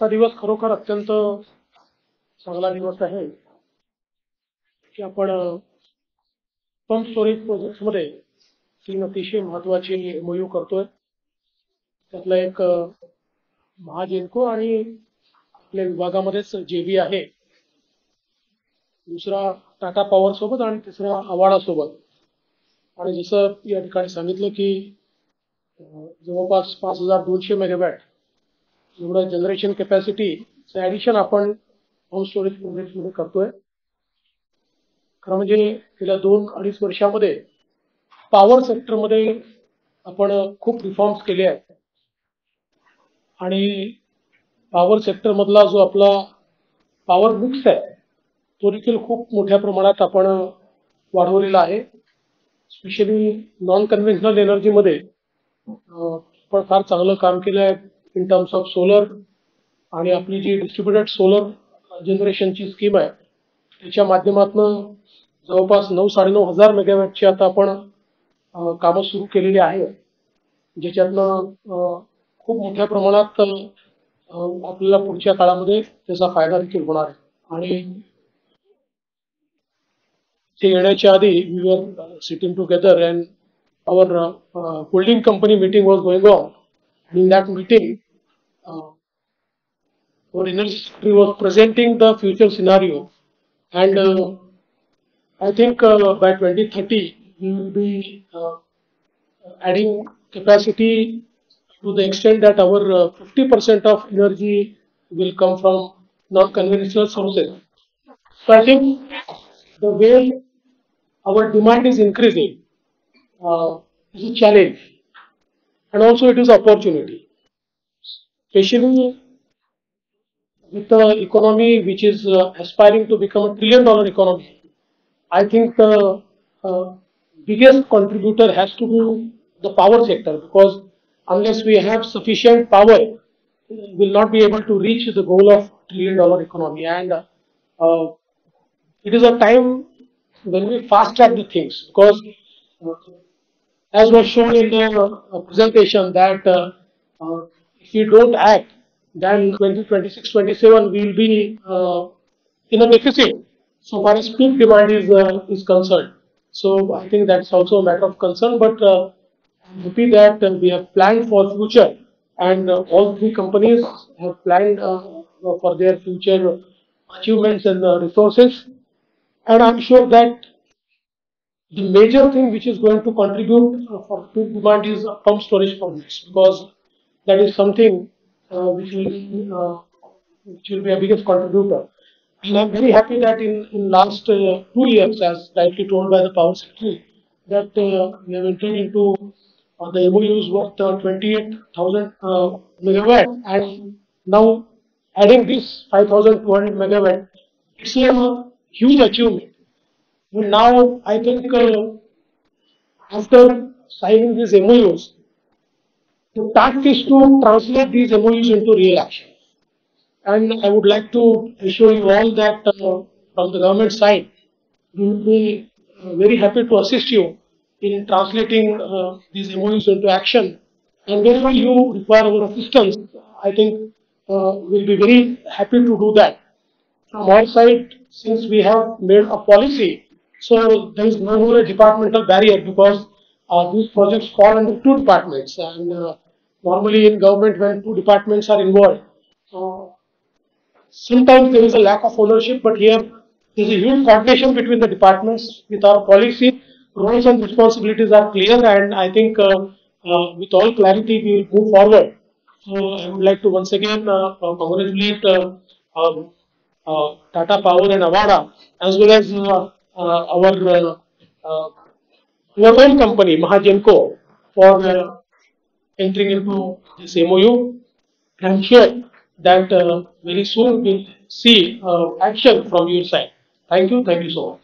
आजचा दिवस खरोखर अत्यंत चांगला दिवस आहे की आपण पंप स्टोरेज प्रोजेक्ट्समध्ये 3 अतिशय महत्त्वाचे एमओयू करतोय. त्यातला एक महाजेनको आणि आपल्या विभागामध्येच जेबी आहे, दुसरा टाटा पॉवर सोबत आणि तिसरा अवाडा सोबत. आणि जसं या ठिकाणी सांगितलं की जवळपास 5200 मेगावॅट एवढं जनरेशन कॅपॅसिटीचं ॲडिशन आपण पंप स्टोरेज प्रोजेक्ट्समध्ये करतोय. खरं म्हणजे गेल्या 2-2.5 वर्षामध्ये पॉवर सेक्टरमध्ये आपण खूप रिफॉर्म्स केले आहेत आणि पॉवर सेक्टरमधला जो आपला पॉवर मिक्स आहे तो देखील खूप मोठ्या प्रमाणात आपण वाढवलेला आहे. स्पेशली नॉन कन्व्हेन्शनल एनर्जीमध्ये पण फार चांगलं काम केलं आहे इन टर्म्स ऑफ सोलर. आणि आपली जी डिस्ट्रीब्युटेड सोलर जनरेशनची स्कीम आहे त्याच्या माध्यमातून जवळपास 9-9.5 हजार मेगावॅटची आता आपण कामं सुरू केलेली आहे, ज्याच्यातनं खूप मोठ्या प्रमाणात आपल्याला पुढच्या काळामध्ये त्याचा फायदा देखील होणार आहे. आणि ते येण्याच्या आधी we were sitting together and our holding company meeting was going on. In that meeting our energy secretary was presenting the future scenario, and I think by 2030 we will be adding capacity to the extent that our 50% of energy will come from non-conventional sources. So I think the way our demand is increasing is a challenge, and also it is opportunity, especially with the economy which is aspiring to become a $1 trillion economy. I think the biggest contributor has to be the power sector, because unless we have sufficient power, we will not be able to reach the goal of $1 trillion economy. And it is a time when we fast track the things, because as was shown in the presentation that if we don't act, then 2026-27 we will be in a deficit so far as peak demand is concerned. So I think that's also a matter of concern. But I'm happy that we have planned for future, and all three companies have planned for their future achievements and resources. And I'm sure that the major thing which is going to contribute for peak demand is pump storage projects, because that is something which will be a biggest contributor. And I'm very happy that in last 2 years, as rightly told by the Power Secretary, that we have entered into the MOUs worth 28,000 megawatt, and now adding this 5,200 megawatt, it's a huge achievement. And now I think after signing these MOUs, the task is to translate these MOUs into real action. And I would like to assure you all that from the government side, we will be very happy to assist you in translating these MOUs into action. And whenever you require our assistance, I think we'll be very happy to do that. From our side, since we have made a policy, so there is no more a departmental barrier, because these projects fall under two departments, and normally in government when two departments are involved, sometimes there is a lack of ownership, but here there is a huge coordination between the departments. With our policy, roles and responsibilities are clear, and I think with all clarity we will move forward. So I would like to once again congratulate Tata Power and Avada, as well as our own company, Mahagenco, for entering into this MOU. I'm sure that very soon we'll see action from your side. Thank you so much.